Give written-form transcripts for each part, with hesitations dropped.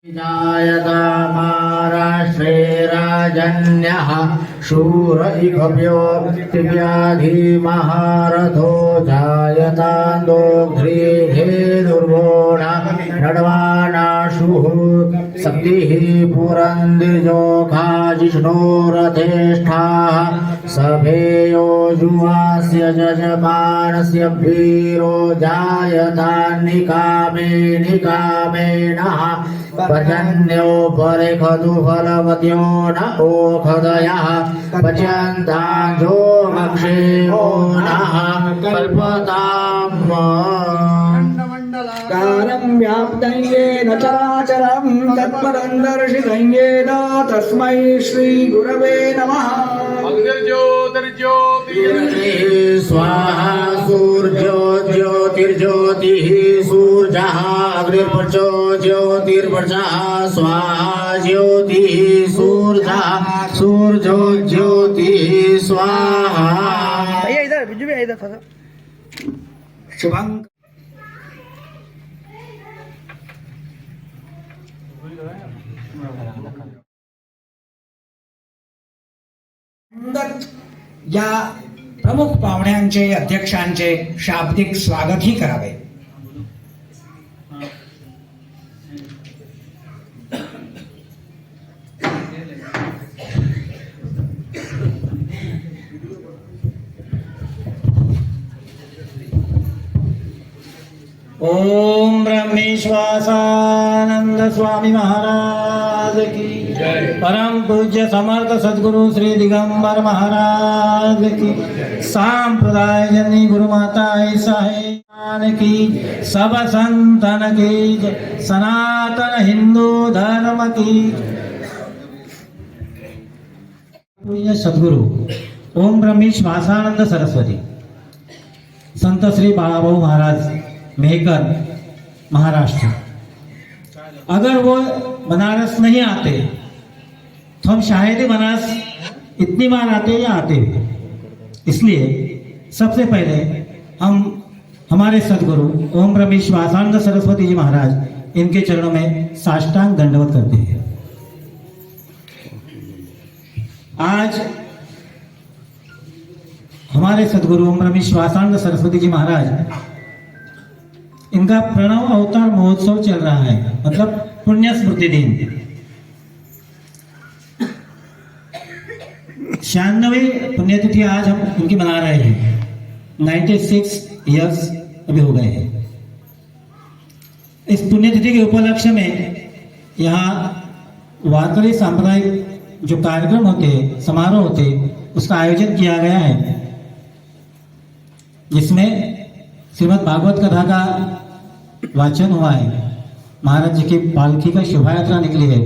जायता महाराष्ट्रे राजन्यः शूर इक्ष्यो दिव्याधिमहारथो जायतान्दोघ्रीधे दुर्गोणा नडवानाशुः सप्तिः पुरन्दिजोखा जिष्णोरथेष्ठाः सभेयो जुवास्य जजमानस्य वीरो जायतान्निकामे निकामेनः पर्जन्यो परिखतु फलवत्यो न ओखदयः पच्यन्ताञ्जो मक्षेमो नः कल्पताम् कारं व्याप्तं येन चराचरं तत्परं दर्शितं येन तस्मै श्रीगुरवे नमः। स्वाहा सूर्योज्योतिर्ज्योतिः सूर्यः अग्निर्प्रचो ज्योतिर्प्रचः स्वाहा ज्योतिः सूर्यः सूर्यो ज्योतिः स्वाहा। इधर बिजू भी इधर था शुभं या प्रमुख पाहुण्यांचे अध्यक्षांचे शाब्दिक स्वागतही करावे। ओम ब्रह्मेश्वासानंद स्वामी महाराज की परम पूज्य समर्थ सद्गुरु श्री दिगंबर महाराज की सांप्रदाय जनी गुरु माता ईसाई की सब संतन की सनातन हिंदू धर्म की पूज्य सद्गुरु ओम ब्रह्मेश्वासानंद सरस्वती संत श्री बाळाभाऊ महाराज मेहकर महाराष्ट्र। अगर वो बनारस नहीं आते तो हम शायद ही बनारस इतनी बार आते या आते। इसलिए सबसे पहले हम हमारे सद्गुरु ओम ब्रह्मेश्वासानंद सरस्वती जी महाराज इनके चरणों में साष्टांग दंडवत करते हैं। आज हमारे सद्गुरु ओम ब्रह्मेश्वासानंद सरस्वती जी महाराज इनका प्रणव अवतार महोत्सव चल रहा है, मतलब पुण्य स्मृति दिन। 96 पुण्यतिथि आज हम इनकी मना रहे हैं। 96 इयर्स अभी हो गए हैं। इस पुण्यतिथि के उपलक्ष्य में यहाँ वारकरी सांप्रदायिक जो कार्यक्रम होते, समारोह होते, उसका आयोजन किया गया है, जिसमें श्रीमद् भागवत कथा का वाचन हुआ है। महाराज जी की पालकी का शोभा यात्रा निकली है।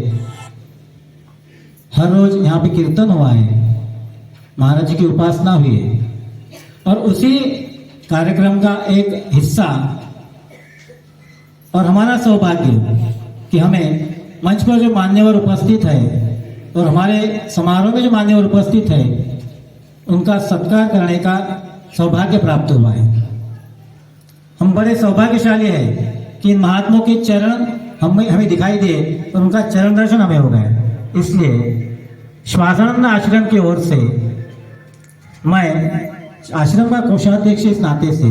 हर रोज यहाँ पे कीर्तन हुआ है, महाराज जी की उपासना हुई है। और उसी कार्यक्रम का एक हिस्सा और हमारा सौभाग्य कि हमें मंच पर जो मान्यवर उपस्थित है और हमारे समारोह में जो मान्यवर उपस्थित है उनका सत्कार करने का सौभाग्य प्राप्त हुआ है। हम बड़े सौभाग्यशाली हैं कि इन महात्माओं के चरण हमें दिखाई दे और उनका चरण दर्शन हमें हो गए। इसलिए श्वासानंद आश्रम की ओर से मैं आश्रम का कोषाध्यक्ष इस नाते से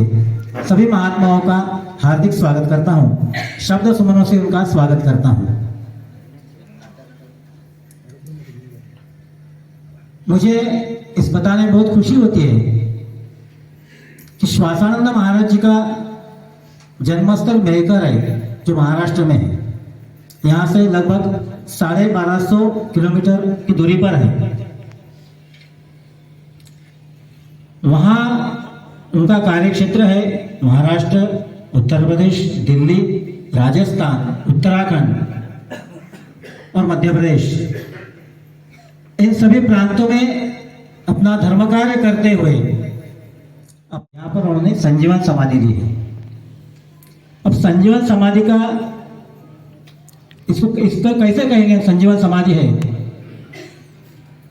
सभी महात्माओं का हार्दिक स्वागत करता हूं। शब्द सुमनों से उनका स्वागत करता हूं। मुझे इस बताने में बहुत खुशी होती है कि श्वासानंद महाराज जी का जन्मस्थल मेहकर है, जो महाराष्ट्र में है। यहाँ से लगभग 1250 किलोमीटर की दूरी पर है। वहाँ उनका कार्यक्षेत्र है महाराष्ट्र, उत्तर प्रदेश, दिल्ली, राजस्थान, उत्तराखंड और मध्य प्रदेश। इन सभी प्रांतों में अपना धर्म कार्य करते हुए अब यहाँ पर उन्होंने संजीवन समाधि ली है। अब संजीवन समाधि का इसका कैसे कहेंगे संजीवन समाधि है?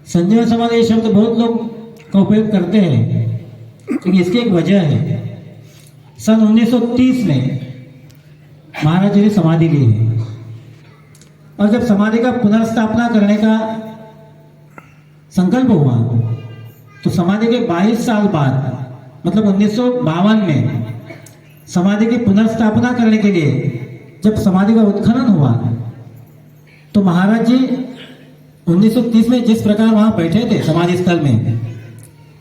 संजीवन समाधि शब्द बहुत लोग का उपयोग करते हैं, लेकिन इसकी एक वजह है। सन 1930 में महाराज जी ने समाधि ली है। और जब समाधि का पुनर्स्थापना करने का संकल्प हुआ तो समाधि के 22 साल बाद मतलब 1952 में समाधि की पुनर्स्थापना करने के लिए जब समाधि का उत्खनन हुआ तो महाराज जी 1930 में जिस प्रकार वहां बैठे थे समाधि स्थल में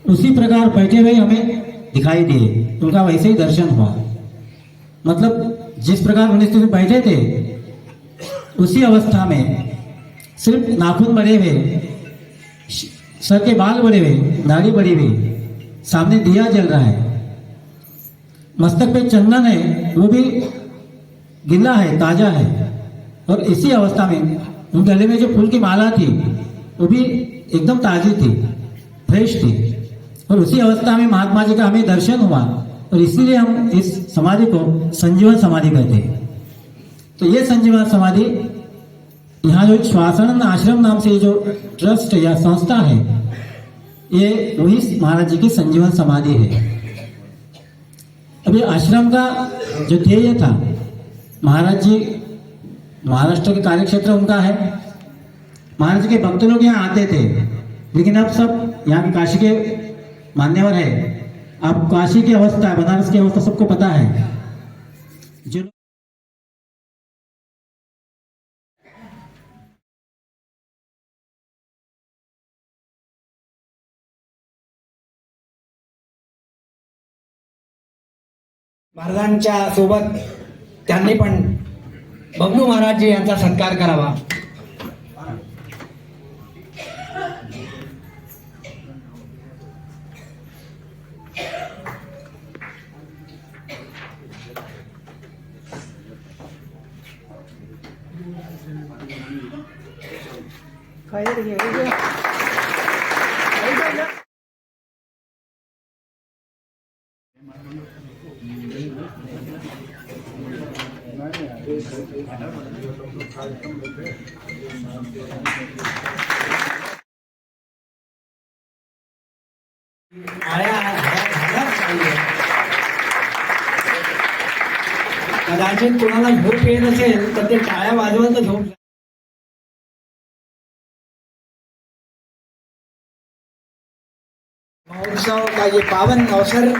उसी प्रकार बैठे हुए हमें दिखाई दिए, उनका वैसे ही दर्शन हुआ। मतलब जिस प्रकार 1930 में बैठे थे उसी अवस्था में सिर्फ नाखून बड़े हुए, सर के बाल बड़े हुए, दाढ़ी बड़ी हुई, सामने दिया जल रहा है, मस्तक पे चंदन है वो भी गिला है, ताजा है, और इसी अवस्था में उन गले में जो फूल की माला थी वो भी एकदम ताजी थी, फ्रेश थी, और उसी अवस्था में महात्मा जी का हमें दर्शन हुआ और इसीलिए हम इस समाधि को संजीवन समाधि कहते हैं। तो ये संजीवन समाधि यहाँ जो श्वासानंद आश्रम नाम से जो ट्रस्ट या संस्था है ये वही महाराज जी की संजीवन समाधि है। अभी आश्रम का जो ध्येय था, महाराज जी महाराष्ट्र के कार्यक्षेत्र उनका है, महाराज जी के भक्त लोग यहाँ आते थे, लेकिन अब सब यहाँ की काशी के मान्यवर है। अब काशी की अवस्था, बनारस की अवस्था सबको पता है। जो महाराजांच्या सोबत त्यांनी पण बबलू महाराज जी यांचा सत्कार करावा। कदाचित कोणाला झोप येत असेल तर ते टाळ्या वाजवत झोप। महोत्सव का ये पावन अवसर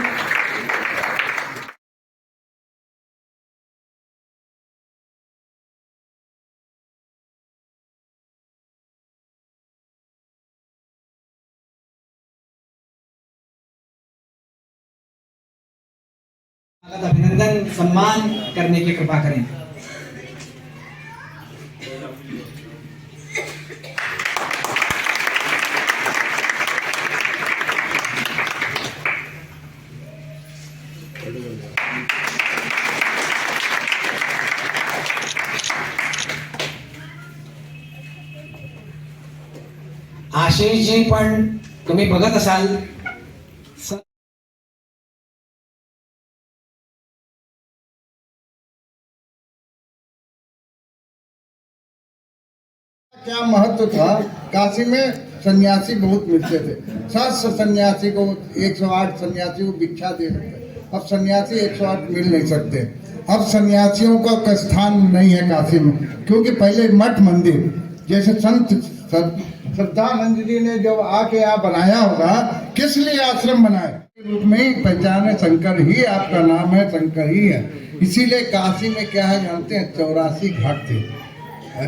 अभिनंदन सम्मान करने की कृपा करें। आशिष जी पण तुम्ही बघत असाल क्या महत्व था। काशी में सन्यासी बहुत मिलते थे, 700 सन्यासी को 108 सन्यासी को भिक्षा दे सकते। अब सन्यासी 108 मिल नहीं सकते। अब सन्यासियों का स्थान नहीं है काशी में, क्योंकि पहले मठ मंदिर जैसे संत श्रद्धानंद जी ने जब आके यहाँ बनाया होगा, किस लिए आश्रम बनाया रूप में ही पहचाने शंकर ही आपका नाम है, शंकर ही है। इसीलिए काशी में क्या है जानते हैं, 84 घाट थे।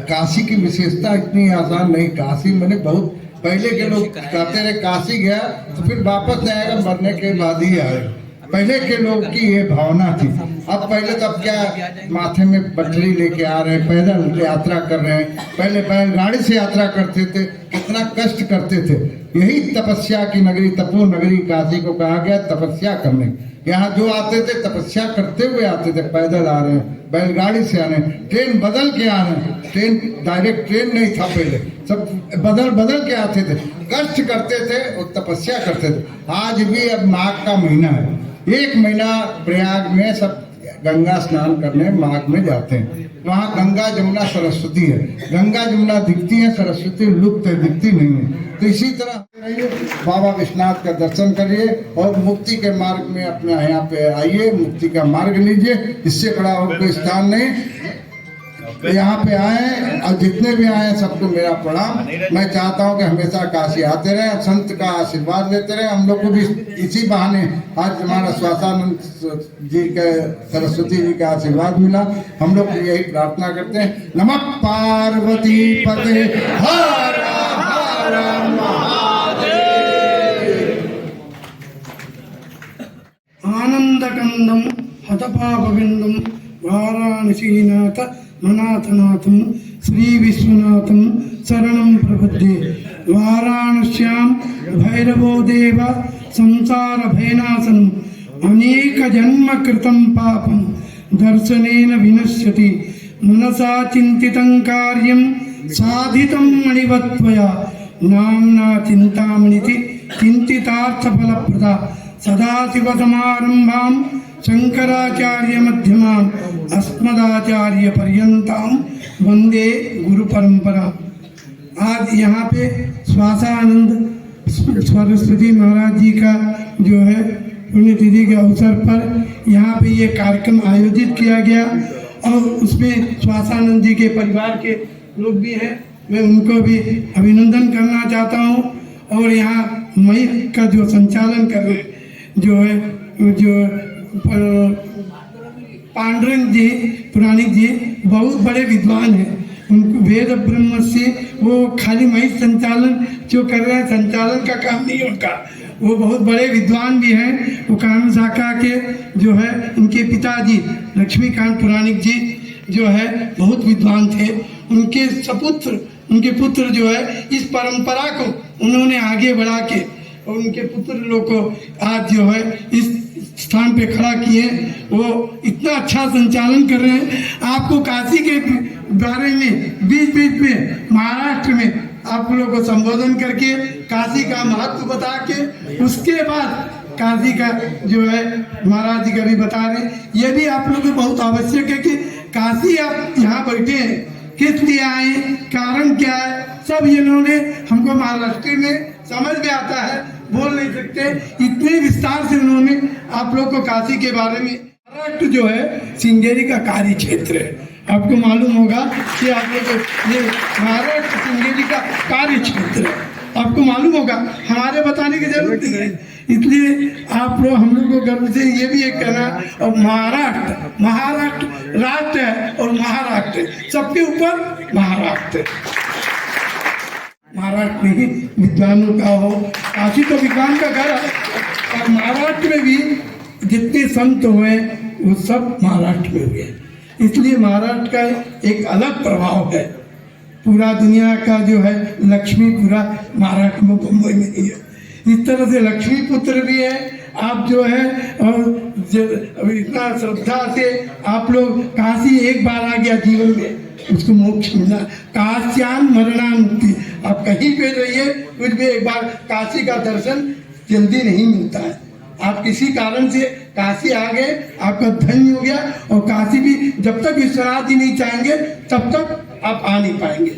काशी की विशेषता इतनी आसान नहीं। काशी मैंने बहुत पहले के लोग कहते रहे काशी गया तो फिर वापस नहीं आएगा, मरने के बाद ही आएगा। पहले के लोग की ये भावना थी। अब पहले तो अब क्या माथे में बटरी लेके आ रहे हैं, पैदल यात्रा कर रहे हैं। पहले बैलगाड़ी से यात्रा करते थे, कितना कष्ट करते थे। यही तपस्या की नगरी, तपो नगरी काशी को कहा गया तपस्या करने। यहाँ जो आते थे तपस्या करते हुए आते थे, पैदल आ रहे हैं, बैलगाड़ी से आ रहे हैं, ट्रेन बदल के आ रहे हैं। ट्रेन डायरेक्ट ट्रेन नहीं था पहले, सब बदल बदल के आते थे, कष्ट करते थे और तपस्या करते थे। आज भी अब माघ का महीना है, 1 महीना प्रयाग में सब गंगा स्नान करने माघ में जाते हैं। वहाँ गंगा जमुना सरस्वती है, गंगा जमुना दिखती है, सरस्वती लुप्त है, दिखती नहीं है। तो इसी तरह रहिए, बाबा विश्वनाथ का दर्शन करिए और मुक्ति के मार्ग में अपने यहाँ पे आइए, मुक्ति का मार्ग लीजिए। इससे बड़ा और कोई स्थान नहीं। यहाँ पे आए और जितने भी आए सबको मेरा प्रणाम। मैं चाहता हूँ कि हमेशा काशी आते रहे, संत का आशीर्वाद लेते रहे। हम लोग को भी इसी बहाने आज हमारा श्वासानंद जी के सरस्वती जी का आशीर्वाद मिला। हम लोग यही प्रार्थना करते हैं, नमः पार्वती पते हर हर महादेव। आनंदकंदम हतपापविंदम वाराणसीनाथ मनाथनाथम श्री विश्वनाथम शरणं प्रपद्ये। वाराणस्यां भैरवो देव संसार भयनाशनम अनेक जन्म कृतं पापं दर्शनेन विनश्यति। मनसा चिंतितं कार्यं साधितं मणिवत्वया नाम्ना चिंतामणिति चिंतितार्थफलप्रदा। सदाशिवसमारंभां शंकराचार्य मध्यमाम् अस्मदाचार्यपर्यन्तां वंदे गुरु परंपरा। आज यहाँ पे श्वासानंद सरस्वती महाराज जी का जो है पुण्यतिथि के अवसर पर यहाँ पे ये कार्यक्रम आयोजित किया गया और उसमें श्वासानंद जी के परिवार के लोग भी हैं। मैं उनको भी अभिनंदन करना चाहता हूँ। और यहाँ मई का जो संचालन कर रहे जो है जो पांडुरंग जी पुराणिक जी बहुत बड़े विद्वान हैं। उनको वेद ब्रह्म से वो खाली मई संचालन जो कर रहे हैं, संचालन का काम नहीं उनका, वो बहुत बड़े विद्वान भी हैं। वो कानून शाखा के जो है उनके पिताजी लक्ष्मीकांत पुराणिक जी जो है बहुत विद्वान थे। उनके सपुत्र उनके पुत्र जो है इस परंपरा को उन्होंने आगे बढ़ा के और उनके पुत्र लोग को आज जो है इस स्थान पे खड़ा किए। वो इतना अच्छा संचालन कर रहे हैं। आपको काशी के बारे में बीच बीच में महाराष्ट्र में आप लोगों को संबोधन करके काशी का महत्व बता के उसके बाद काशी का जो है महाराज जी का भी बता रहे हैं। ये भी आप लोगों को बहुत आवश्यक है कि काशी आप यहाँ बैठे हैं, किस लिए आए, कारण क्या है, सब इन्होंने हमको महाराष्ट्र में समझ में आता है, बोल नहीं सकते। इतने विस्तार से उन्होंने आप लोग को काशी के बारे में। महाराष्ट्र जो है श्रृंगेरी का कार्य क्षेत्र है। आपको मालूम होगा कि आप लोग ये महाराष्ट्र श्रृंगेरी का कार्य क्षेत्र है, आपको मालूम होगा, हमारे बताने की जरूरत नहीं है। इसलिए आप लोग हम लोग को गर्व से ये भी एक कहना, और महाराष्ट्र राष्ट्र है और महाराष्ट्र सबके ऊपर महाराष्ट्र। महाराष्ट्र में ही विद्वानों का हो, काशी तो विद्वान का घर है, और महाराष्ट्र में भी जितने संत हुए वो सब महाराष्ट्र में हुए। इसलिए महाराष्ट्र का एक अलग प्रभाव है। पूरा दुनिया का जो है लक्ष्मी पूरा महाराष्ट्र में, मुंबई में नहीं है। इस तरह से लक्ष्मी पुत्र भी है आप जो है। और इतना श्रद्धा से आप लोग काशी एक बार आ गया जीवन में उसको मोक्ष मिला। काश्यान मरणा मुक्ति। आप कहीं पे रहिए कुछ भी एक बार काशी का दर्शन जल्दी नहीं मिलता है। आप किसी कारण से काशी आ गए, आपका धन्य हो गया। और काशी भी जब तक विश्वनाथ जी नहीं चाहेंगे तब तक आप आ नहीं पाएंगे।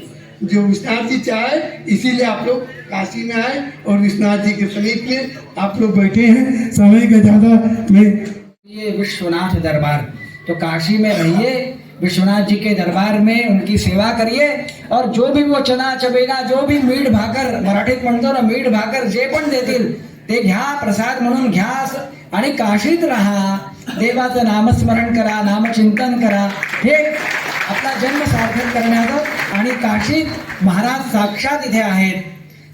जो विश्वनाथ जी चाहे इसीलिए आप लोग काशी में आए और विश्वनाथ जी के समीप में आप लोग बैठे हैं। समय का ज्यादा में ये विश्वनाथ दरबार, तो काशी में रहिए, विश्वनाथ जी के दरबार में उनकी सेवा करिए। और जो भी वो चना चबेना जो भी मीठ भाकर, मराठीत म्हणतो ना मीठ भाकर, जे पण देतील ते घ्या, प्रसाद म्हणून घ्या आणि काशीत राहा, देवाचं नामस्मरण करा, नामचिंतन करा। हे आपला जन्म सार्थक करण्याचं। आणि काशीत महाराज साक्षात इथे आहेत,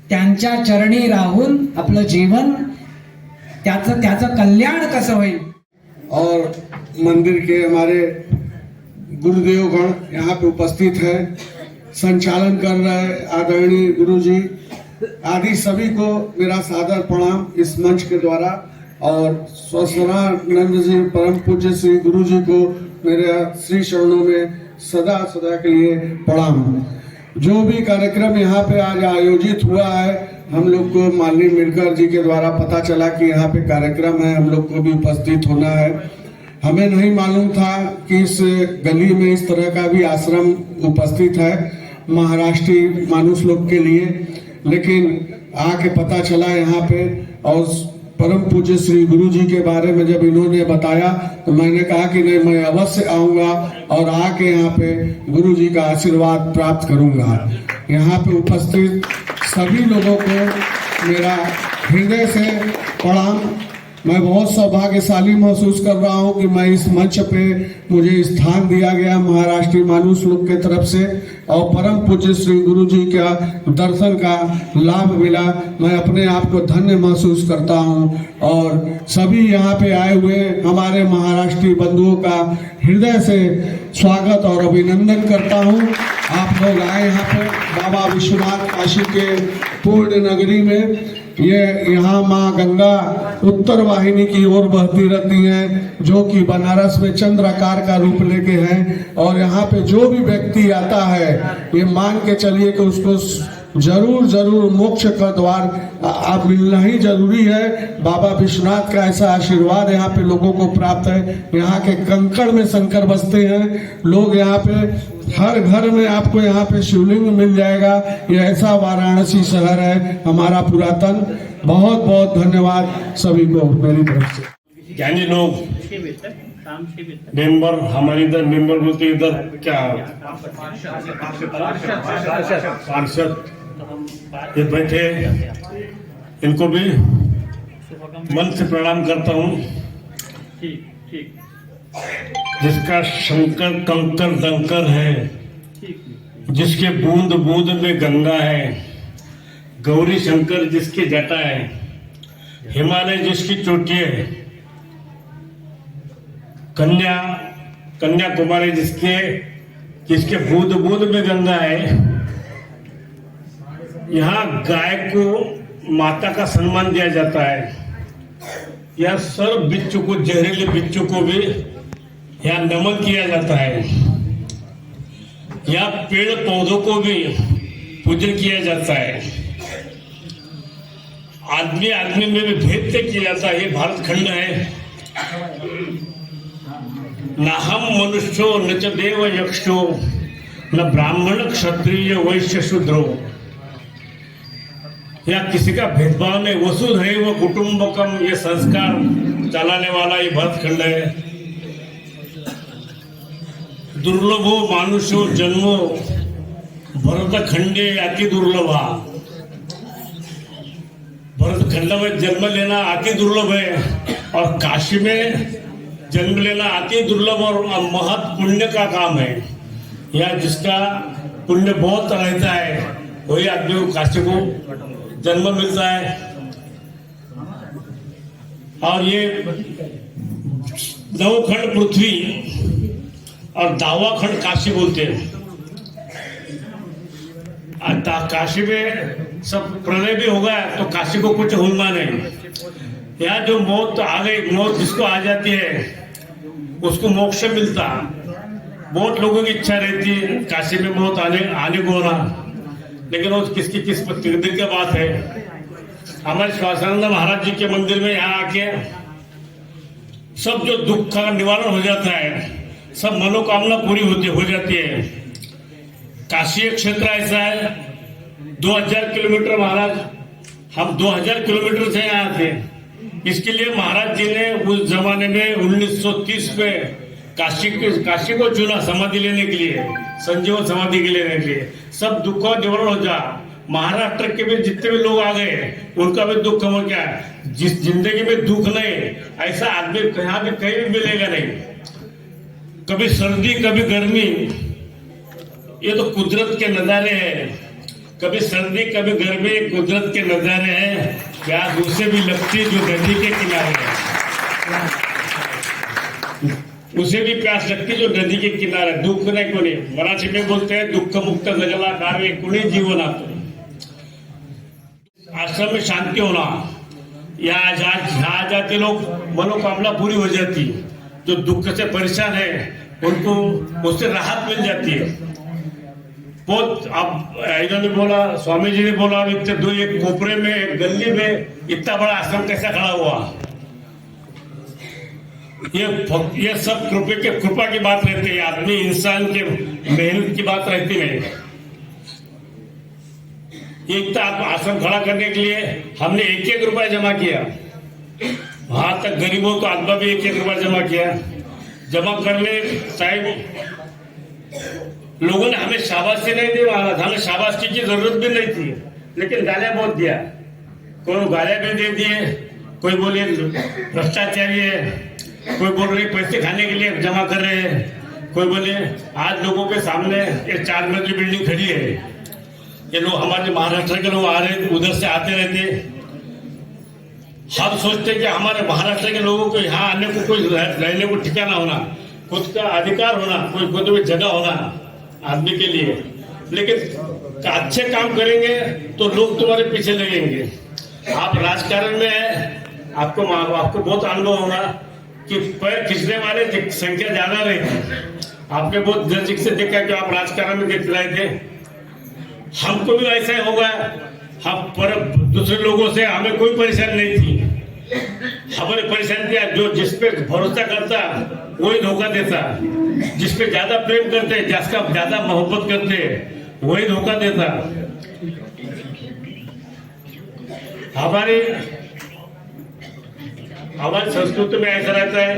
त्यांच्या चरणी राहून आपलं जीवन त्याचं कल्याण कसं होईल। और मंदिर के हमारे गुरुदेवगण यहाँ पे उपस्थित है, संचालन कर रहे हैं आदरणीय गुरुजी आदि सभी को मेरा सादर प्रणाम इस मंच के द्वारा। और श्वासानंद जी परम पूज्य श्री गुरु जी को मेरे श्री चरणों में सदा सदा के लिए प्रणाम। जो भी कार्यक्रम यहाँ पे आज आयोजित हुआ है, हम लोग को माननीय मिरकर जी के द्वारा पता चला कि यहाँ पे कार्यक्रम है, हम लोग को भी उपस्थित होना है। हमें नहीं मालूम था कि इस गली में इस तरह का भी आश्रम उपस्थित है महाराष्ट्रीय मानुष लोग के लिए, लेकिन आके पता चला यहाँ पे। और परम पूज्य श्री गुरु जी के बारे में जब इन्होंने बताया तो मैंने कहा कि नहीं, मैं अवश्य आऊंगा और आके यहाँ पे गुरु जी का आशीर्वाद प्राप्त करूंगा। यहाँ पे उपस्थित सभी लोगों को मेरा हृदय से प्रणाम। मैं बहुत सौभाग्यशाली महसूस कर रहा हूँ कि मैं इस मंच पे मुझे स्थान दिया गया महाराष्ट्रीय मानुष लोग के तरफ से और परम पूज्य श्री गुरु जी का दर्शन का लाभ मिला। मैं अपने आप को धन्य महसूस करता हूँ और सभी यहाँ पे आए हुए हमारे महाराष्ट्रीय बंधुओं का हृदय से स्वागत और अभिनंदन करता हूँ। आप लोग आए यहाँ पे बाबा विश्वनाथ काशी के पूर्ण नगरी में। ये यहाँ माँ गंगा उत्तर वाहिनी की ओर बहती रहती हैं, जो कि बनारस में चंद्राकार का रूप लेके हैं। और यहाँ पे जो भी व्यक्ति आता है ये मान के चलिए कि उसको जरूर मोक्ष का द्वार आप मिलना ही जरूरी है। बाबा विश्वनाथ का ऐसा आशीर्वाद यहाँ पे लोगों को प्राप्त है। यहाँ के कंकड़ में शंकर बसते हैं लोग। यहाँ पे हर घर में आपको यहाँ पे शिवलिंग मिल जाएगा। ये ऐसा वाराणसी शहर है हमारा पुरातन। बहुत बहुत धन्यवाद सभी को मेरी तरफ से। ज्ञानी लोग मेंबर, हमारे इधर मेंबर बोलते इधर क्या पार्षद ये बैठे, इनको भी मन से प्रणाम करता हूँ। जिसका शंकर कंकर दंकर है, जिसके बूंद बूंद में गंगा है, गौरी शंकर जिसकी जटा है, हिमालय जिसकी चोटी है, कन्याकुमारी जिसके बूंद बूंद में गंगा है। यहाँ गाय को माता का सम्मान दिया जाता है। यह सर्व बिच्छू को, जहरीले बिच्छू को भी यहाँ नमन किया जाता है। यहाँ पेड़ पौधों को भी पूजन किया जाता है। आदमी आदमी में भी भेद से किया जाता है। ये भारत खंड है। न हम मनुष्यो न च देव यक्षो न ब्राह्मण क्षत्रिय वैश्य शूद्रो। या किसी का भेदभाव नहीं। वसुधैव कुटुंबकम ये संस्कार चलाने वाला ये भारत खंड है। दुर्लभो मानुषो जन्मो भरत खंडे अति दुर्लभा। भरत खंड में जन्म लेना अति दुर्लभ है और काशी में जन्म लेना अति दुर्लभ और महत पुण्य का काम है। यह जिसका पुण्य बहुत रहता है वही आदमी को काशी को जन्म मिलता है। और ये नवखंड पृथ्वी और दावाखंड काशी बोलते हैं। काशी में सब प्रलय भी होगा तो काशी को कुछ होगा नहीं। यहाँ जो मौत आ गई, मौत जिसको आ जाती है उसको मोक्ष मिलता। बहुत लोगों की इच्छा रहती है काशी में मौत आने को होना, लेकिन वो किसकी किस्मत तकदीर की बात है। हमारे श्वासानंद महाराज जी के मंदिर में यहाँ आके सब जो दुख का निवारण हो जाता है, सब मनोकामना पूरी हो जाती है। काशी एक क्षेत्र ऐसा है 2000 किलोमीटर महाराज, हम 2000 किलोमीटर से यहाँ थे। इसके लिए महाराज जी ने उस जमाने में 1930 में काशी को चुना समाधि लेने के लिए, संजीवन समाधि के लेने के लिए। सब दुखों निवारण हो जा। महाराष्ट्र के भी जितने भी लोग आ गए उनका भी दुख कम हो गया। जिस जिंदगी में दुख नहीं ऐसा आदमी यहाँ भी कहीं भी मिलेगा नहीं। कभी सर्दी कभी गर्मी, ये तो कुदरत के नजारे हैं। कभी सर्दी कभी गर्मी, कुदरत के नजारे हैं। प्यास उसे भी लगती जो नदी के किनारे है, उसे भी प्यास लगती जो नदी के किनारे। दुख नाही कोणी, मराठी में बोलते हैं दुःख मुक्त जगला कार्य कोणी जीवन आतो। आश्रम में शांति होना, यहाँ जाते लोग मनोकामना पूरी हो जाती। जो दुख से परेशान है उनको उससे राहत मिल जाती है। बहुत अब इन्होंने बोला, स्वामी जी ने बोला, इतने एक कोपरे में एक गली में इतना बड़ा आश्रम कैसा खड़ा हुआ। ये सब कृपा की बात रहती है। आदमी इंसान के मेहनत की बात रहती नहीं। ये इतना आश्रम खड़ा करने के लिए हमने 1-1 रुपया जमा किया। वहां तक गरीबों को आत्मा भी 1-1 रुपया जमा किया। जमा करने टाइम लोगों ने हमें शाबाशी नहीं दी, हमें शाबाशी की जरूरत भी नहीं थी, लेकिन गालियां बहुत दिया। कोई गालियां भी दे दिए, कोई बोले भ्रष्टाचारी है, कोई बोल रहे पैसे खाने के लिए जमा कर रहे हैं, कोई बोले आज लोगों के सामने ये 4 मंजिल बिल्डिंग खड़ी है, ये लोग हमारे महाराष्ट्र के लोग आ रहे उधर से आते रहते। हम सोचते कि हमारे महाराष्ट्र के लोगों को यहाँ आने को कोई रहने को ठिकाना होना, खुद का अधिकार होना, कोई जगह होना आदमी के लिए। लेकिन अच्छे काम करेंगे तो लोग तुम्हारे पीछे लगेंगे। आप राजकारण में है, आपको बहुत अनुभव होगा कि पैर खींचने वाले संख्या ज्यादा रहती। आपने बहुत नजदीक से देखा कि आप राजकारण में देख रहे थे। हमको भी ऐसा ही होगा। हम पर दूसरे लोगों से हमें कोई परेशानी नहीं थी। हमारी परेशानी थी जो जिस पे भरोसा करता वही धोखा देता, जिस पे ज्यादा प्रेम करते, जिसका ज्यादा मोहब्बत करते वही धोखा देता। हमारी संस्कृति में ऐसा रहता है,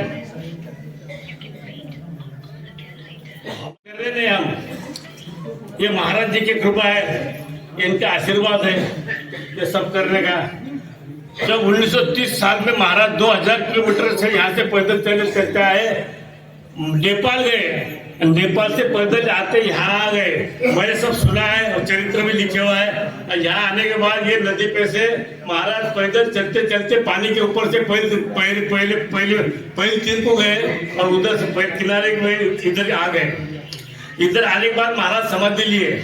कर रहे नहीं हम, ये महाराज जी की कृपा है, इनका आशीर्वाद है ये सब करने का। जब 1930 साल में महाराज 2000 किलोमीटर से यहाँ से पैदल चलते आए, नेपाल गए, नेपाल से पैदल आते यहाँ आ गए। मैंने सब सुना है और चरित्र में लिखे हुआ है। यहाँ आने के बाद ये नदी पे से महाराज पैदल चलते चलते पानी के ऊपर से पहले तीर को गए और उधर से किनारे में इधर आ गए। इधर आने के बाद महाराज समाधि लिए।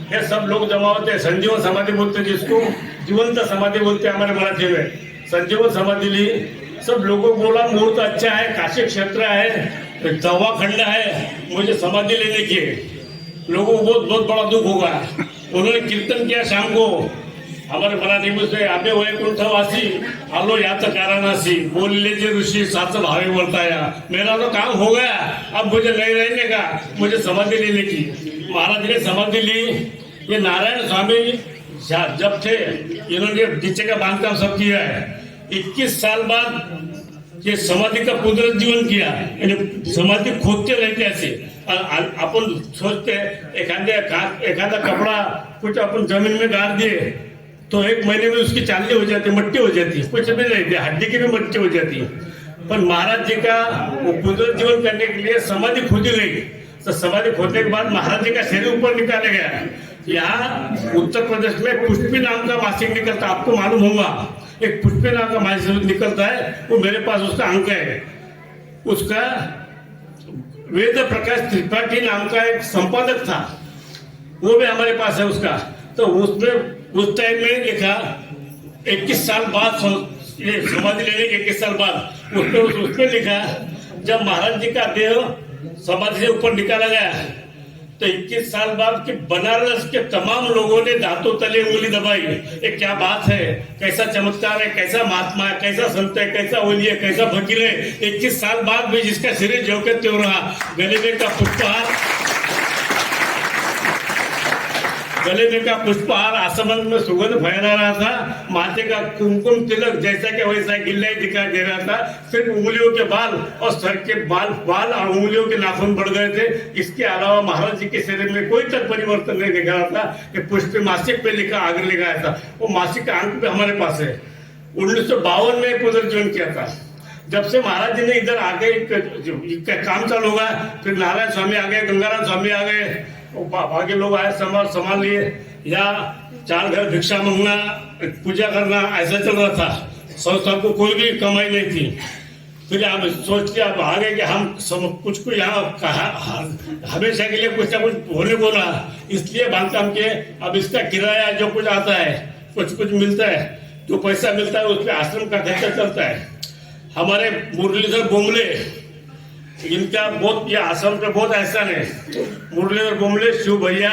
ये सब लोग जमा होते हैं, संजीवन समाधि बोलते हैं जिसको, जीवंत समाधि बोलते हैं हमारे मराठी में। संजीवन समाधि ली, सब लोगों को बोला मुहूर्त अच्छा है, काशी क्षेत्र है, तवा खंड है, मुझे समाधि लेने की। लोगों को बहुत बड़ा दुख होगा। उन्होंने कीर्तन किया शाम को हमारे मराठी में से, आबे वैकुंठवासी आलो याच कारणासी, बोल लीजिए ऋषि साच भावे बोलताया। मेरा तो काम हो गया, अब मुझे नहीं रहने का, मुझे समाधि लेने की। महाराज ने समाधि ली। ये नारायण स्वामी जब थे, इन्होंने नीचे का बांधकाम सब किया है। 21 साल बाद ये समाधि का पुनरुज्जीवन किया। समाधि खोदते रहते ऐसे। अपन सोचते एखादा कपड़ा कुछ अपन जमीन में गाड़ दिए तो 1 महीने में उसकी चांदी हो जाती, मट्टी हो जाती, कुछ भी नहीं, हड्डी की भी मट्टी हो जाती। पर महाराज जी का वो पुनरुज्जीवन करने के लिए समाधि खोदी गई। तो समाधि खोदने के बाद महाराज जी का शरीर ऊपर निकाला गया। यहाँ उत्तर प्रदेश में पुष्पी नाम का मासिक निकलता, आपको मालूम होगा, एक पुष्पी नाम का मासिक निकलता है। वो मेरे पास उसका अंक है। उसका वेद प्रकाश त्रिपाठी नाम का एक संपादक था, वो भी हमारे पास है उसका। तो उसमें उस टाइम में लिखा 21 साल बाद, ये समाधि लेने के 21 साल बाद उसमें लिखा, जब महाराज जी का देह समाधि से ऊपर निकाला गया तो 21 साल बाद के बनारस के तमाम लोगों ने दांतों तले उंगली दबाई। ये क्या बात है, कैसा चमत्कार है, कैसा महात्मा है, कैसा संत है, कैसा ओली है, कैसा फकीर है। 21 साल बाद भी जिसका शरीर ज्यों के त्यों रहा। गले में का पुष्पहार आसमान में सुगंध फैला रहा था। माथे का कुमकुम तिलक जैसा कि वैसा गिल्ला ही दिखाई दे रहा था। सिर्फ उंगलियों के बाल और सर के बाल और उंगलियों के नाखून बढ़ गए थे। इसके अलावा महाराज जी के शरीर में कोई तक परिवर्तन नहीं दिख रहा था। कि पुष्प मासिक पे लिखा आगे लिखा था, वो मासिक का अंक पे हमारे पास है। 1952 में पुनर्जीवन किया था। जब से महाराज जी ने इधर आके काम चालू हुआ, फिर नारायण स्वामी आ गए, गंगाराम स्वामी आ गए, बाकी लोग आए, संभाल लिए। या 4 घर भिक्षा मांगना, पूजा करना, ऐसा चल रहा था। संस्था को कोई भी कमाई नहीं थी। फिर हम सोच के अब आ गए कि हम सब कुछ को यहाँ हमेशा के लिए कुछ ना कुछ होने बोला, इसलिए बांधकाम किए। अब इसका किराया जो कुछ आता है, कुछ मिलता है, जो पैसा मिलता है उसमें आश्रम का खर्चा चलता है। हमारे मुरलीधर बोमले, इनका बहुत, ये आश्रम पे बहुत एहसान है। मुरलीधर बोमले, शिव भैया,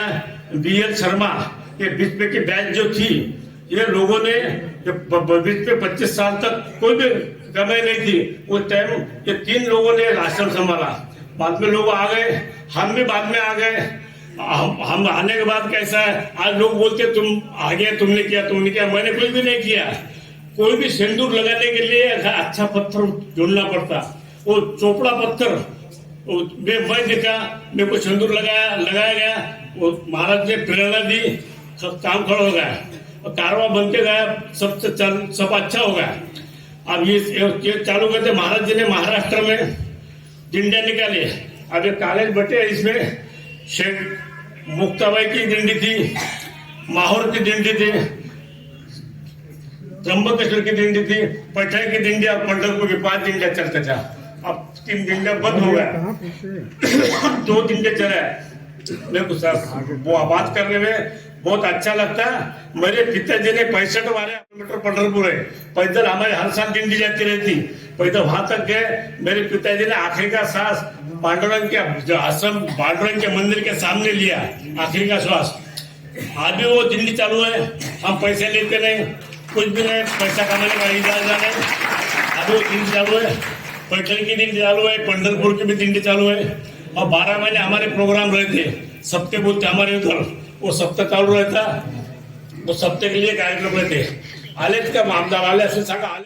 BL शर्मा, ये बीच में की बैच जो थी, ये लोगों ने बीच में 25 साल तक कोई भी कमाई नहीं थी। उस टाइम ये 3 लोगों ने आश्रम संभाला। बाद में लोग आ गए, हम भी बाद में आ गए। हम आने के बाद कैसा है, आज लोग बोलते तुम आ गए, तुमने किया। मैंने कुछ भी नहीं किया। कोई भी सिंदूर लगाने के लिए अच्छा पत्थर ढूंढना पड़ता। वो चोपड़ा पत्थर मैं देखा, मेरे को सिंदूर लगाया गया, वो महाराज ने प्रेरणा दी, काम खड़ा हो गया, कारवा बनते गया, सब अच्छा हो गया। अब ये चालू करते महाराज जी ने महाराष्ट्र में डिंडिया निकाली। अब ये कॉलेज बटे इसमें शेख मुक्ताबाई की डिंडी थी, माहौर की डिंडी थी, त्र्यंबकेश्वर की डिंडी थी, पैठण की डिंडी और पंढरपुर की 5 डिंडिया चलते था। अब 3 डिंडिया बंद हो गया, 2 डिंडिया चले। मेरे को सर वो बात करने में बहुत अच्छा लगता है। मेरे पिताजी ने 65 किलोमीटर पंढरपुर है, पैदल हमारे हर साल डिंडी जाती रहती, पैदल वहां तक गए। मेरे पिताजी ने आखिरी का सांस पांडुरंग के आश्रम, पांडुरंग के मंदिर के सामने लिया, आखिरी का श्वास। आज भी वो डिंडी चालू है, हम पैसे लेते नहीं, कुछ भी नहीं, पैसा कमाने का इजाजत नहीं। अभी वो डिंडी चालू है, पैठण की डिंडी चालू है, पंढरपुर की भी डिंडी चालू है। और 12 महीने हमारे प्रोग्राम रहते, सप्ते बोलते हमारे उधर, वो सप्ताह चालू रहता, वो सप्ते के लिए कार्यक्रम रहते। आलेच का आमदार आले असे सांगा, आले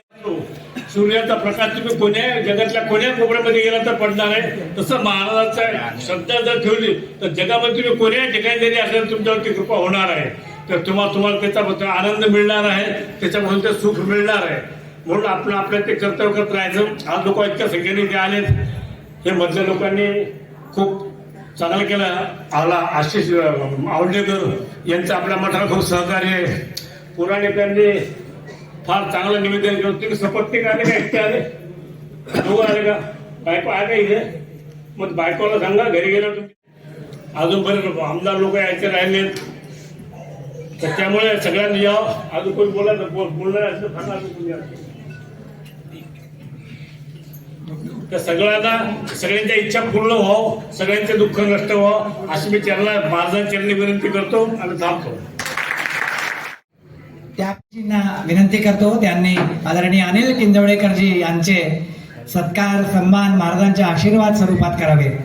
सूर्याचा प्रकाश तुम्ही कोण्या जगातल्या कोण्या कोपऱ्यामध्ये गेला तर पडणार आहे। तसं महाराजांचा श्रद्धा जर ठेवली तर जगामध्ये तुम्ही कोण्या ठिकाणी जरी असेल तुमच्यावरती कृपा होणार आहे, तर तुम्हाला त्याच्याबद्दल आनंद मिळणार आहे, त्याच्यामधून ते सुख मिळणार आहे। म्हणून आपल्या ते कर्तव्य करत राहायचं। आज लोक इतक्या संख्येने जे आलेत, हे मधल्या लोकांनी खूप चांगलं केलं। आशिष आवडेकर यांचं आपल्या मठाला खूप सहकार्य आहे। पुराणिकांनी फार चांगलं निवेदन केलं। तुम्ही सपत्नीक आले का, एकटे आले, दोघं आले का, बायको आहे का इथे? मग बायकोला सांगा घरी गेला तुम्ही। अजूनपर्यंत आमदार लोक यायचे राहिले, तर त्यामुळे सगळ्यांनी यावं। अजून कोणी बोलणार असं सांगा तुम्ही। तर सगळ्यांच्या इच्छा पूर्ण व्हावं, सगळ्यांचे दुःख नष्ट व्हावं अशी मी महाराजांचरणी विनंती करतो आणि थांबतो। त्यांना विनंती करतो, त्यांनी आदरणीय अनिल किंजवडेकरजी यांचे सत्कार सन्मान महाराजांच्या आशीर्वाद स्वरूपात करावे।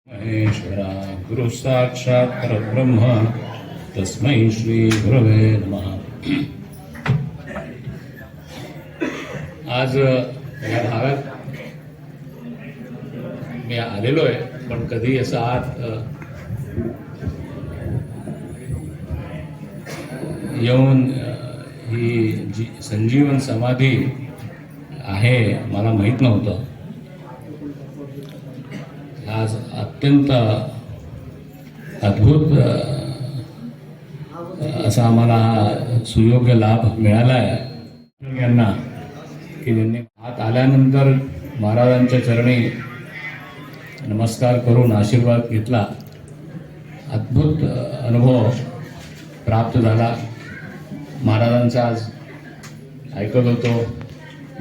महेश्वरा गुरु साक्षात परब्रह्म तस्मै श्री गुरवे नमः। आज या भागात मी आलेलो आहे, पण कधी असं आत येऊन ही जी संजीवन समाधी आहे मला माहीत नव्हतं। आज अत्यंत अद्भुत असा आम्हाला सुयोग्य लाभ मिळाला आहे यांना, की ज्यांनी आत आल्यानंतर महाराजांच्या चरणी नमस्कार करून आशीर्वाद घेतला। अद्भुत अनुभव प्राप्त झाला। महाराजांचा आज ऐकत होतो,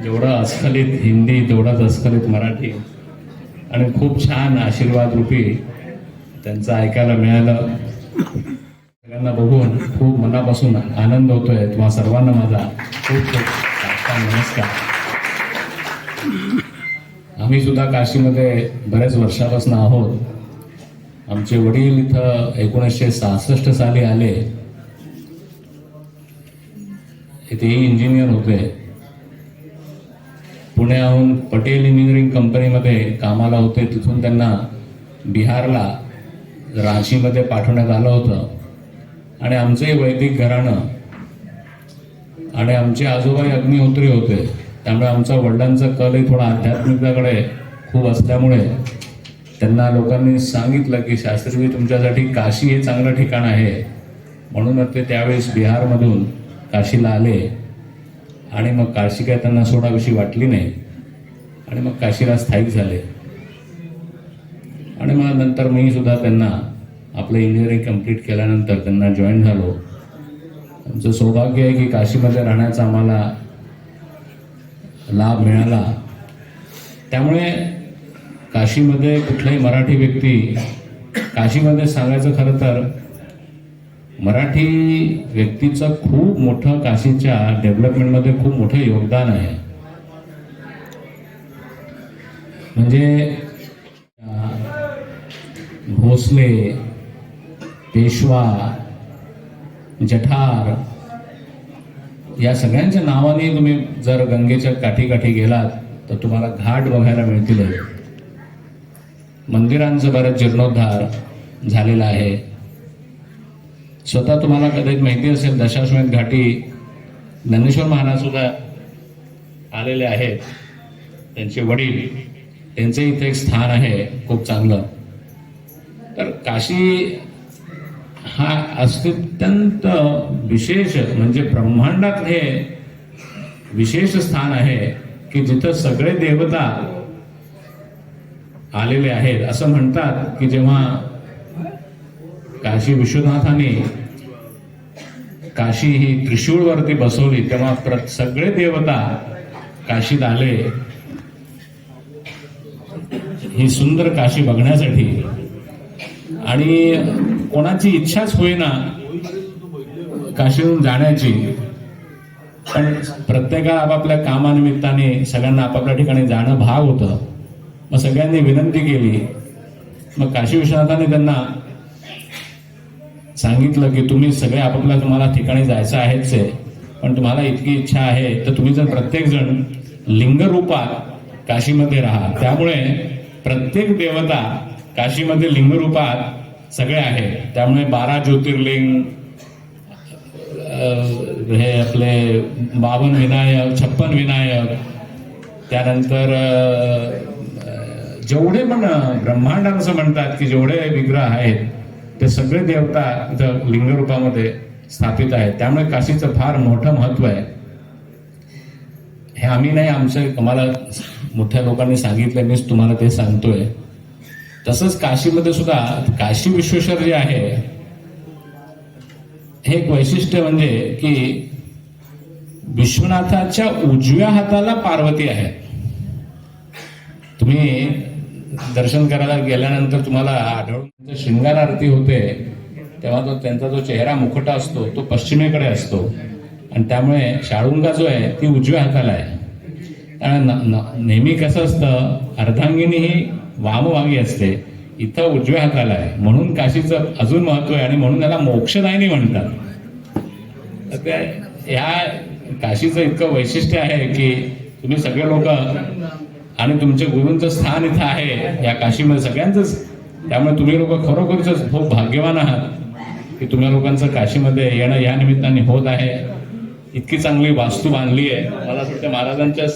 जेवढं अस्खलित हिंदी तेवढंच अस्खलित मराठी, आणि खूप छान आशीर्वाद रूपी त्यांचं ऐकायला मिळालं। सगळ्यांना बघून खूप मनापासून आनंद होतोय। तुम्हा सर्वांना माझा खूप खूप नमस्कार। आम्ही सुद्धा काशीमध्ये बऱ्याच वर्षापासून आहोत। आमचे वडील इथं 1966 साली आले, तेही इंजिनियर होते। पुण्याहून पटेल इंजिनिअरिंग कंपनीमध्ये कामाला होते, तिथून त्यांना बिहारला रांचीमध्ये पाठवण्यात आलं होतं। आणि आमचंही वैदिक घराणं आणि आमचे आजोबाई अग्निहोत्री होते, त्यामुळे आमचा वडिलांचा कलही थोडा आध्यात्मिकतेकडे खूप असल्यामुळे त्यांना लोकांनी सांगितलं की शास्त्रीजी तुमच्यासाठी काशी हे चांगलं ठिकाण आहे, म्हणून ते त्यावेळेस बिहारमधून काशीला आले। आणि मग काशी काय त्यांना सोडाविषयी वाटली नाही, आणि मग काशीला स्थायिक झाले। आणि मग नंतर मी सुद्धा त्यांना आपलं इंजिनिअरिंग कंप्लीट केल्यानंतर त्यांना जॉईन झालो। आमचं सौभाग्य आहे की काशीमध्ये राहण्याचा आम्हाला लाभ मिळाला। त्यामुळे काशीमध्ये कुठलाही मराठी व्यक्ती, काशीमध्ये सांगायचं खरं तर मराठी व्यक्तीचं खूप मोठं काशीच्या डेव्हलपमेंटमध्ये खूप मोठं योगदान आहे. म्हणजे भोसले, पेशवा, जठार या सगळ्यांच्या नावाने तुम्ही जर गंगेच्या काठी गेलात तर तुम्हाला घाट बघायला मिळतील. मंदिरांचं बरेच जीर्णोद्धार झालेला आहे. स्वतः तुम्हाला कदाचित माहिती असेल, दशाश्वमेध घाटी ज्ञानेश्वर महाराज सुद्धा आलेले आहेत. त्यांचे वडील, त्यांचे इथे एक स्थान आहे खूप चांगलं. तर काशी हा अत्यंत विशेष, म्हणजे ब्रह्मांडात हे विशेष स्थान आहे की जिथं सगळे देवता आलेले आहेत. असं म्हणतात की जेव्हा काशी विश्वनाथाने काशी ही त्रिशूळवरती बसवली तेव्हा सगळे देवता काशीत आले ही सुंदर काशी बघण्यासाठी. आणि कोणाची इच्छाच होईना काशीहून जाण्याची, पण प्रत्येकाला आपापल्या कामानिमित्ताने सगळ्यांना आपापल्या ठिकाणी जाणं भाग होतं. मग सगळ्यांनी विनंती केली. मग काशी विश्वनाथाने त्यांना सांगितलं की तुम्ही सगळे आपापल्या तुम्हाला ठिकाणी जायचं आहेच आहे, पण तुम्हाला इतकी इच्छा आहे तर तुम्ही जर प्रत्येक जण लिंगरूपात काशीमध्ये राहा. त्यामुळे प्रत्येक देवता काशीमध्ये लिंगरूपात सगळे आहेत. त्यामुळे 12 ज्योतिर्लिंग, हे आपले 52 विनायक, 56 विनायक, त्यानंतर जेवढे पण ब्रह्मांडात असं म्हणतात की जेवढे विग्रह आहेत ते सगळे देवता इथं लिंगरूपामध्ये स्थापित आहेत. त्यामुळे काशीचं फार मोठं महत्व आहे. हे आम्ही नाही, आम्हाला मोठ्या लोकांनी सांगितलं, मीच तुम्हाला ते सांगतोय. तसंच काशीमध्ये सुद्धा काशी विश्वेश्वर जे आहे हे एक वैशिष्ट्य म्हणजे की विश्वनाथाच्या उजव्या हाताला पार्वती आहे. तुम्ही दर्शन करायला गेल्यानंतर तुम्हाला आढळून शृंगार आरती होते तेव्हा त्यांचा जो चेहरा मुखटा असतो तो पश्चिमेकडे असतो आणि त्यामुळे शाळुंगा जो आहे ती उजव्या हाताला आहे. नेहमी कसं असतं, अर्धांगिनी ही वामभागी असते, इथं उजव्या हाताला आहे. म्हणून काशीचं अजून महत्व आहे आणि म्हणून त्याला मोक्षदायिनी म्हणतात. ह्या काशीचं इतकं वैशिष्ट्य आहे की तुम्ही सगळे लोक आणि तुमच्या गुरूंचं स्थान इथं आहे या काशीमध्ये सगळ्यांचंच. त्यामुळे तुम्ही लोक खरोखरच खूप भाग्यवान आहात की तुम्ही लोकांचं काशीमध्ये येणं या निमित्ताने होत आहे. इतकी चांगली वास्तू बांधली आहे. मला असं वाटतं महाराजांच्या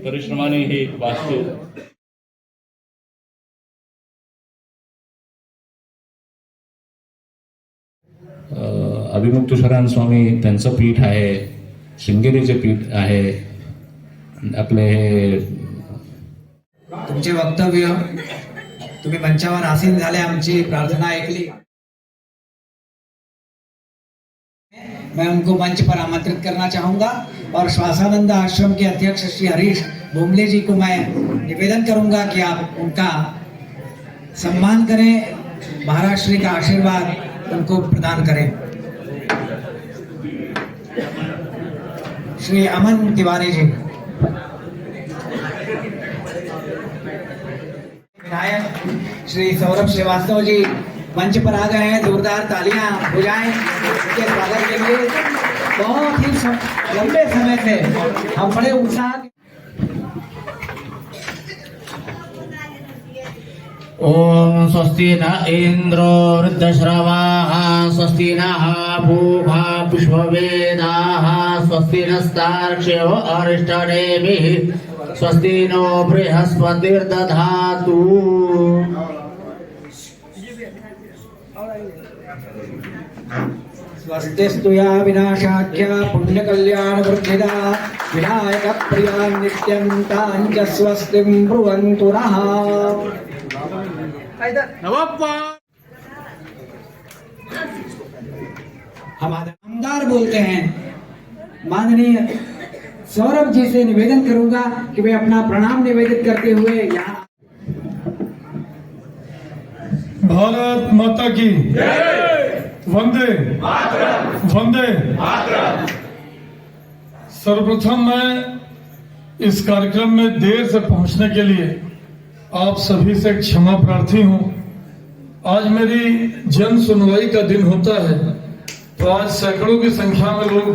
परिश्रमाने ही वास्तू अभिमुक्तेश्वरान स्वामी त्यांचं पीठ आहे, शृंगेरीचे पीठ आहे. आपले हे तुमचे वक्तव्य तुम्ही मंचावर आसीन झाले, आमची प्रार्थना ऐकली. मैं उनको मंच पर आमंत्रित करना चाहूंगा और श्वासानंद आश्रम के अध्यक्ष श्री हरीश भोमले जी को मैं निवेदन करूंगा कि आप उनका सम्मान करें, महाराज श्री का आशीर्वाद उनको प्रदान करें. श्री अमन तिवारी जी, विधायक श्री सौरभ श्रीवास्तव जी मंच पर आ गए हैं. जोरदार तालियां हो जाएं उनके स्वागत के लिए. बहुत ही लंबे समय से हम बड़े उत्साह. ओम स्वस्ति न इंद्रो वृद्धश्रवाः स्वस्ति नः पूषा पुष्पवेदाः स्वस्ति नस्तार्क्ष्यो अरिष्टनेमिः स्वस्ति नो बृहस्पतिर्दधातु. स्वस्तिस्तु या विनाशाख्या पुण्यकल्याण वृद्धिदा विनायक प्रिया नित्यं ताञ्च स्वस्तिं ब्रुवन्तु नः. हमारे आमदार बोलते हैं, माननीय सौरभ जी से निवेदन करूंगा कि वे अपना प्रणाम निवेदित करते हुए यहाँ भारत माता की वंदे वंदे। सर्वप्रथम मैं इस कार्यक्रम में देर से पहुंचने के लिए आप सभी से क्षमा प्रार्थी हूं। आज मेरी जन सुनवाई का दिन होता है, तो आज सैकड़ों की संख्या में लोग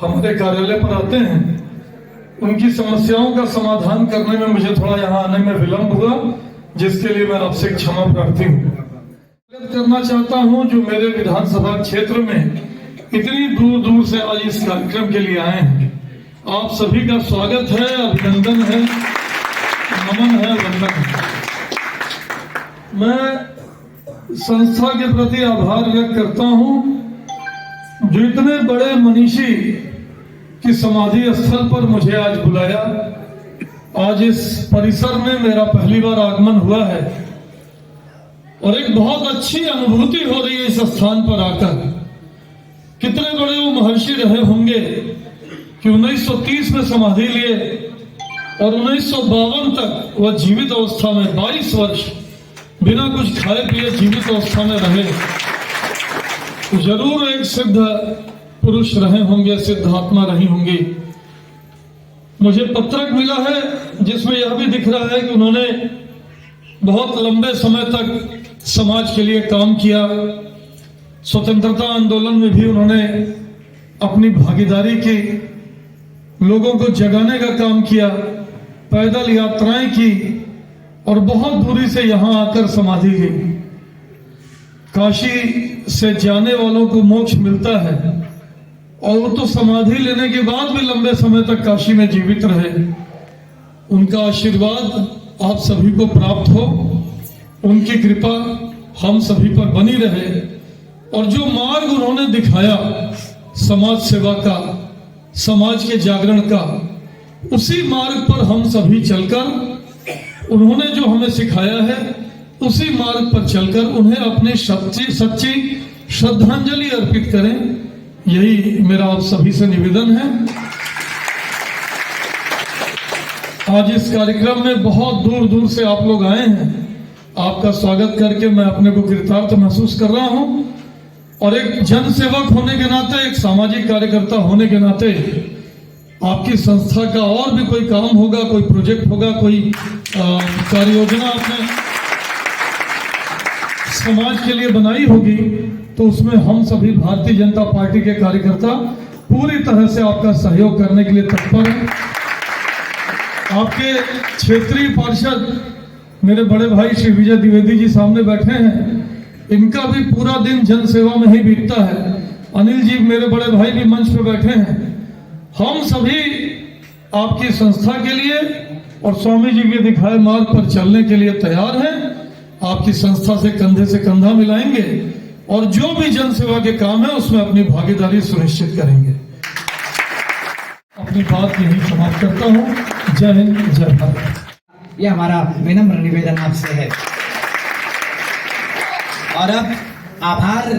हमारे कार्यालय पर आते हैं। उनकी समस्याओं का समाधान करने में मुझे थोड़ा यहाँ आने में विलंब हुआ, जिसके लिए मैं आपसे क्षमा प्रार्थी हूँ। करना चाहता हूँ जो मेरे विधानसभा क्षेत्र में इतनी दूर दूर से आज इस कार्यक्रम के लिए आए हैं। आप सभी का स्वागत है, अभिनंदन है, नमन है, वंदन है। मैं संस्था के प्रति आभार व्यक्त करता हूं जो इतने बड़े मनीषी की समाधि स्थल पर मुझे आज बुलाया। आज इस परिसर में मेरा पहली बार आगमन हुआ है और एक बहुत अच्छी अनुभूति हो रही है इस स्थान पर आकर। कितने बड़े वो महर्षि रहे होंगे कि 1930 में समाधि लिए और 1952 तक वह जीवित अवस्था में 22 वर्ष बिना कुछ खाए पिए जीवित अवस्था में रहे। जरूर एक सिद्ध पुरुष रहे होंगे, सिद्धात्मा रही होंगी। मुझे पत्रक मिला है जिसमें यह भी दिख रहा है कि उन्होंने बहुत लंबे समय तक समाज के लिए काम किया। स्वतंत्रता आंदोलन में भी उन्होंने अपनी भागीदारी की, लोगों को जगाने का काम किया, पैदल यात्राएं की और बहुत दूरी से यहां आकर समाधि ली। काशी से जाने वालों को मोक्ष मिलता है और वो तो समाधि लेने के बाद भी लंबे समय तक काशी में जीवित रहे। उनका आशीर्वाद आप सभी को प्राप्त हो, उनकी कृपा हम सभी पर बनी रहे और जो मार्ग उन्होंने दिखाया समाज सेवा का, समाज के जागरण का, उसी मार्ग पर हम सभी चलकर, उन्होंने जो हमें सिखाया है उसी मार्ग पर चलकर उन्हें अपनी सच्ची श्रद्धांजलि अर्पित करें। यही मेरा आप सभी से निवेदन है। आज इस कार्यक्रम में बहुत दूर दूर से आप लोग आए हैं। आपका स्वागत करके मैं अपने को कृतार्थ महसूस कर रहा हूं और एक जन सेवक होने के नाते, एक सामाजिक कार्यकर्ता होने के नाते आपकी संस्था का और भी कोई काम होगा, कोई प्रोजेक्ट होगा, कोई कार्य योजना आपने समाज के लिए बनाई होगी, तो उसमें हम सभी भारतीय जनता पार्टी के कार्यकर्ता पूरी तरह से आपका सहयोग करने के लिए तत्पर हैं। आपके क्षेत्रीय पार्षद मेरे बड़े भाई श्री विजय द्विवेदी जी सामने बैठे हैं, इनका भी पूरा दिन जन सेवा में ही बीतता है। अनिल जी मेरे बड़े भाई भी मंच पे बैठे हैं। हम सभी आपकी संस्था के लिए और स्वामी जी के दिखाए मार्ग पर चलने के लिए तैयार हैं। आपकी संस्था से कंधे से कंधा मिलाएंगे और जो भी जन सेवा के काम है उसमें अपनी भागीदारी सुनिश्चित करेंगे। अपनी बात यही समाप्त करता हूँ। जय हिंद, जय भारत। यह हमारा विनम्र निवेदन आपसे है। और अब आभार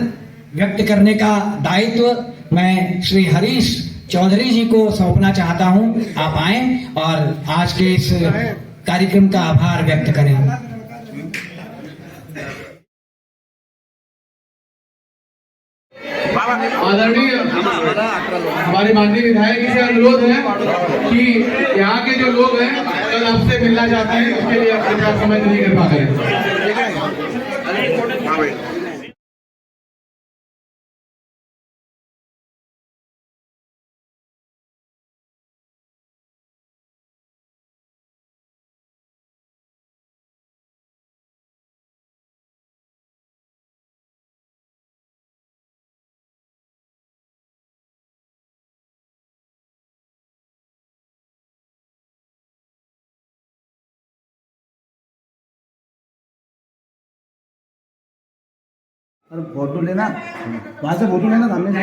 व्यक्त करने का दायित्व मैं श्री हरीश चौधरी जी को सौंपना चाहता हूं। आप आए और आज के इस कार्यक्रम का आभार व्यक्त करें। आदरणीय हमारे माननीय विधायक जी से अनुरोध है कि यहाँ के जो लोग हैं कल आपसे मिलना चाहते हैं, उसके लिए आप समय नहीं कर पा रहे हैं। अरे फोटो लेना, वहाँ से फोटो लेना, सामने से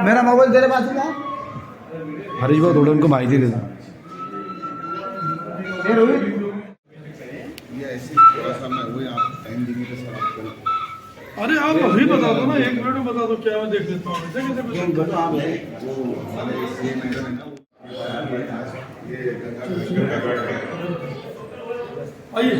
मेरा मोबाइल तेरे पास है। हरीश भाई थोड़ा उनको माहिती दे दो। अरे आप अभी बता दो ना, 1 मिनट में बता दो, क्या मैं देख लेता हूँ। आइए।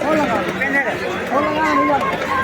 हो लगा